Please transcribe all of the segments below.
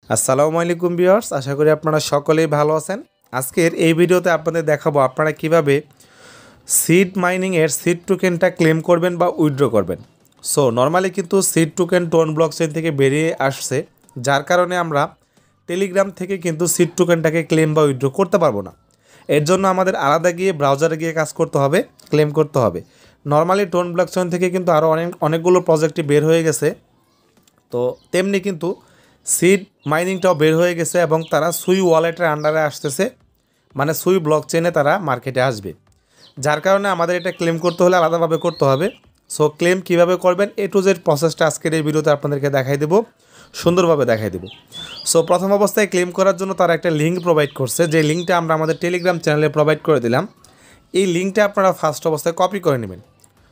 আসসালামু আলাইকুম ভিউয়ার্স, আশা করি আপনারা সকলেই ভালো আছেন। আজকের এই ভিডিওতে আপনাদের দেখাবো আপনারা কিভাবে সিড মাইনিং এর সিড টোকেনটা ক্লেম করবেন বা উইথড্র করবেন। সো নরমালি কিন্তু সিড টোকেন টোন ব্লকচেইন থেকে বেরিয়ে আসছে, যার কারণে আমরা টেলিগ্রাম থেকে কিন্তু সিড টোকেনটাকে ক্লেম বা উইথড্র করতে পারবো না। এর জন্য আমাদের আলাদা গিয়ে ব্রাউজারে গিয়ে কাজ করতে হবে, ক্লেম করতে হবে। নরমালি টোন ব্লকচেইন থেকে কিন্তু আরও অনেকগুলো প্রজেক্টই বের হয়ে গেছে, তো তেমনি কিন্তু সিড মাইনিংটাও বের হয়ে গেছে এবং তারা সুই ওয়ালেটের আন্ডারে আসতেছে, মানে সুই ব্লকচেইনে তারা মার্কেটে আসবে। যার কারণে আমাদের এটা ক্লেম করতে হলে আলাদাভাবে করতে হবে। সো ক্লেম কিভাবে করবেন এ টু জেড প্রসেসটা আজকের এই ভিডিওতে আপনাদেরকে দেখাই দেবো, সুন্দরভাবে দেখাই দেবো। সো প্রথম অবস্থায় ক্লেম করার জন্য তারা একটা লিঙ্ক প্রোভাইড করছে, যে লিঙ্কটা আমরা আমাদের টেলিগ্রাম চ্যানেলে প্রোভাইড করে দিলাম। এই লিঙ্কটা আপনারা ফার্স্ট অবস্থায় কপি করে নেবেন।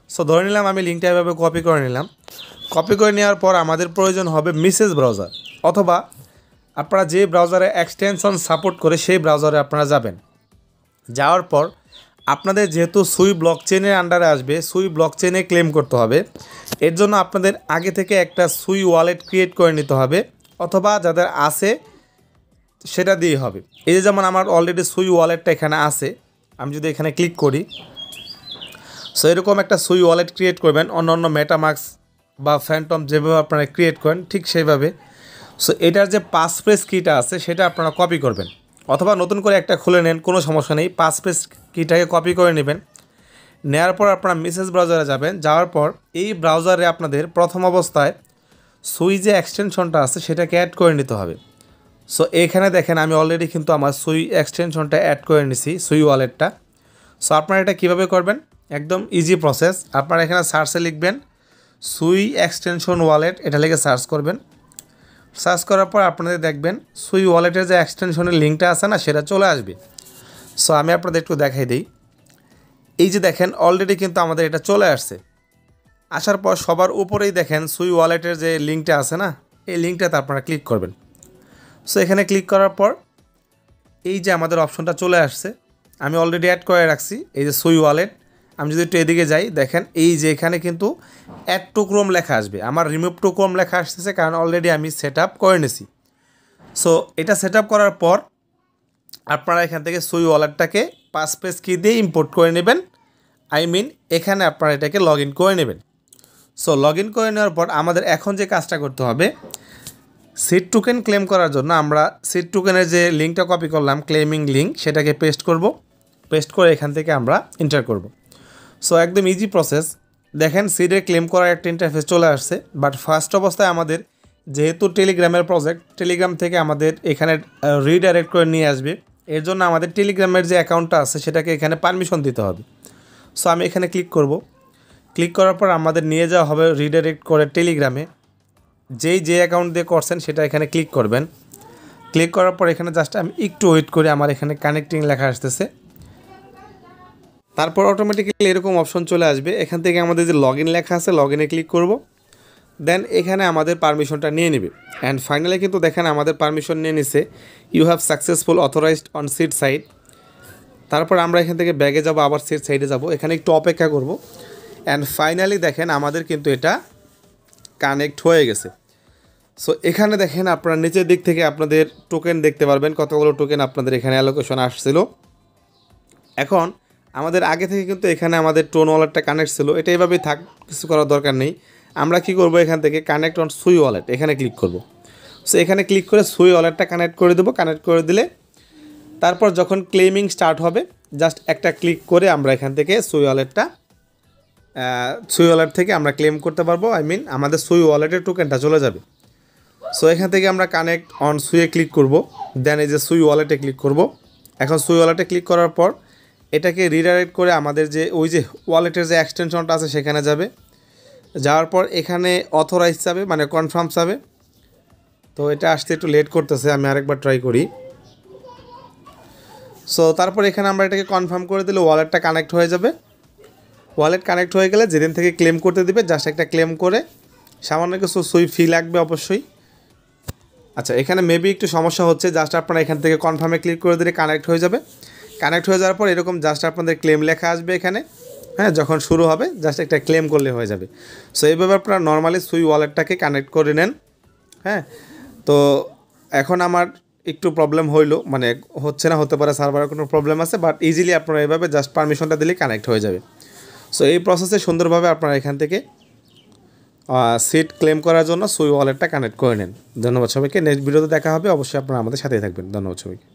সো ধরে নিলাম আমি লিঙ্কটা এভাবে কপি করে নিলাম। কপি করে নেওয়ার পর আমাদের প্রয়োজন হবে মেসেজ ব্রাউজার, অথবা আপনারা যে ব্রাউজারে এক্সটেনশন সাপোর্ট করে সেই ব্রাউজারে আপনারা যাবেন। যাওয়ার পর আপনাদের যেহেতু সুই ব্লকচেইনের আন্ডারে আসবে, সুই ব্লকচেইনে ক্লেম করতে হবে। এর জন্য আপনাদের আগে থেকে একটা সুই ওয়ালেট ক্রিয়েট করে নিতে হবে, অথবা যাদের আছে সেটা দিয়ে হবে। এই যে যেমন আমার অলরেডি সুই ওয়ালেটটা এখানে আছে, আমি যদি এখানে ক্লিক করি, সো এরকম একটা সুই ওয়ালেট ক্রিয়েট করবেন। অন্য মেটামাস্ক বা ফ্যান্টম যেভাবে আপনারা ক্রিয়েট করেন ঠিক সেইভাবে। সো এটার যে পাসফ্রেজ কিটা আছে সেটা আপনারা কপি করবেন, অথবা নতুন করে একটা খুলে নেন, কোনো সমস্যা নেই। পাসফ্রেজ কিটাকে কপি করে নেবেন। নেওয়ার পর আপনারা মেসেজ ব্রাউজারে যাবেন। যাওয়ার পর এই ব্রাউজারে আপনাদের প্রথম অবস্থায় সুই যে এক্সটেনশনটা আছে সেটাকে অ্যাড করে নিতে হবে। সো এখানে দেখেন আমি অলরেডি কিন্তু আমার সুই এক্সটেনশনটা অ্যাড করে নিছি, সুই ওয়ালেটটা। সো আপনারা এটা কীভাবে করবেন, একদম ইজি প্রসেস। আপনারা এখানে সার্চে লিখবেন সুই এক্সটেনশন ওয়ালেট, এটা লিখে সার্চ করবেন। সার্চ করার পর আপনাদের দেখবেন সুই ওয়ালেটের যে এক্সটেনশনের লিঙ্কটা আছে না, সেটা চলে আসবে। সো আমি আপনাদের একটু দেখাই দিই। এই যে দেখেন অলরেডি কিন্তু আমাদের এটা চলে আসছে। আসার পর সবার উপরেই দেখেন সুই ওয়ালেটের যে লিঙ্কটা আছে না, এই লিঙ্কটাতে আপনারা ক্লিক করবেন। সো এখানে ক্লিক করার পর এই যে আমাদের অপশনটা চলে আসছে, আমি অলরেডি অ্যাড করে রাখছি এই যে সুই ওয়ালেট। আমি যদি একটু এদিকে যাই, দেখেন এই যে এখানে কিন্তু অ্যাড টু ক্রোম লেখা আসবে, আমার রিমুভ টু ক্রোম লেখা আসতেছে, কারণ অলরেডি আমি সেট আপ করে নিছি। সো এটা সেট আপ করার পর আপনারা এখান থেকে সুই ওয়ালেটটাকে পাসফ্রেজ কি দিয়ে ইম্পোর্ট করে নেবেন। এখানে আপনারা এটাকে লগ ইন করে নেবেন। সো লগ ইন করে নেওয়ার পর আমাদের এখন যে কাজটা করতে হবে, সিড টোকেন ক্লেম করার জন্য আমরা সিড টোকেনের যে লিঙ্কটা কপি করলাম, ক্লেমিং লিঙ্ক, সেটাকে পেস্ট করব। পেস্ট করে এখান থেকে আমরা এন্টার করব। সো একদম ইজি প্রসেস। দেখেন সিডে ক্লেম করার একটা ইন্টারফেস চলে আসছে। বাট ফার্স্ট অবস্থায় আমাদের যেহেতু টেলিগ্রামের প্রজেক্ট, টেলিগ্রাম থেকে আমাদের এখানে রিডাইরেক্ট করে নিয়ে আসবে। এর জন্য আমাদের টেলিগ্রামের যে অ্যাকাউন্টটা আছে সেটাকে এখানে পারমিশন দিতে হবে। সো আমি এখানে ক্লিক করব। ক্লিক করার পর আমাদের নিয়ে যাওয়া হবে রিডাইরেক্ট করে টেলিগ্রামে। যে অ্যাকাউন্ট দিয়ে করছেন সেটা এখানে ক্লিক করবেন। ক্লিক করার পর এখানে জাস্ট আমি একটু ওয়েট করে, আমার এখানে কানেক্টিং লেখা আসতেছে। তারপর অটোমেটিক্যালি এরকম অপশন চলে আসবে। এখান থেকে আমাদের যে লগ ইন লেখা আছে, লগ ইনে ক্লিক করব। দেন এখানে আমাদের পারমিশনটা নিয়ে নেবে। অ্যান্ড ফাইনালি কিন্তু দেখেন আমাদের পারমিশন নিয়ে নিছে, you have successful authorized on seed site. তারপর আমরা এখান থেকে ব্যাগে যাব, আবার সিড সাইডে যাব, এখানে একটু অপেক্ষা করব। অ্যান্ড ফাইনালি দেখেন আমাদের কিন্তু এটা কানেক্ট হয়ে গেছে। সো এখানে দেখেন আপনারা নিচের দিক থেকে আপনাদের টোকেন দেখতে পারবেন, কতগুলো টোকেন আপনাদের এখানে অ্যালোকেশন আসছিল। এখন আমাদের আগে থেকে কিন্তু এখানে আমাদের টোন ওয়ালেটটা কানেক্ট ছিল, এটা এইভাবেই থাক, কিছু করার দরকার নেই। আমরা কি করব, এখান থেকে কানেক্ট অন সুই ওয়ালেট এখানে ক্লিক করব। সো এখানে ক্লিক করে সুই ওয়ালেটটা কানেক্ট করে দেবো। কানেক্ট করে দিলে তারপর যখন ক্লেমিং স্টার্ট হবে, জাস্ট একটা ক্লিক করে আমরা এখান থেকে সুই ওয়ালেট থেকে আমরা ক্লেম করতে পারবো। আমাদের সুই ওয়ালেটের টোকেনটা চলে যাবে। সো এখান থেকে আমরা কানেক্ট অন সুইয়ে ক্লিক করব। দেন এই যে সুই ওয়ালেটে ক্লিক করব। এখন সুই ওয়ালেটে ক্লিক করার পর এটাকে রিডাইরেক্ট করে আমাদের যে ওই যে ওয়ালেটের যে এক্সটেনশনটা আছে সেখানে যাবে। যাওয়ার পর এখানে অথরাইজ যাবে, মানে কনফার্ম যাবে। তো এটা আসতে একটু লেট করতেছে, আমি আরেকবার ট্রাই করি। সো তারপর এখানে আমরা এটাকে কনফার্ম করে দিলে ওয়ালেটটা কানেক্ট হয়ে যাবে। ওয়ালেট কানেক্ট হয়ে গেলে যেদিন থেকে ক্লেম করতে দিবে, জাস্ট একটা ক্লেম করে সামান্য কিছু সুই ফি লাগবে অবশ্যই। আচ্ছা, এখানে মেবি একটু সমস্যা হচ্ছে, জাস্ট আপনারা এখান থেকে কনফার্মে ক্লিক করে দিলে কানেক্ট হয়ে যাবে। কানেক্ট হয়ে যাওয়ার পর এরকম জাস্ট আপনাদের ক্লেম লেখা আসবে এখানে। হ্যাঁ, যখন শুরু হবে জাস্ট একটা ক্লেম করলে হয়ে যাবে। সো এইভাবে আপনারা নর্মালি সুই ওয়ালেটটাকে কানেক্ট করে নেন। হ্যাঁ, তো এখন আমার একটু প্রবলেম হইলো, মানে হচ্ছে না, হতে পারে সার্ভারের কোনো প্রবলেম আছে, বাট ইজিলি আপনারা এভাবে জাস্ট পারমিশনটা দিলেই কানেক্ট হয়ে যাবে। সো এই প্রসেসে সুন্দরভাবে আপনারা এখান থেকে সিট ক্লেম করার জন্য সুই ওয়ালেটটা কানেক্ট করে নেন। ধন্যবাদ সবাইকে। নেক্সট ভিডিওতে দেখা হবে, অবশ্যই আপনারা আমাদের সাথেই থাকবেন। ধন্যবাদ সবাইকে।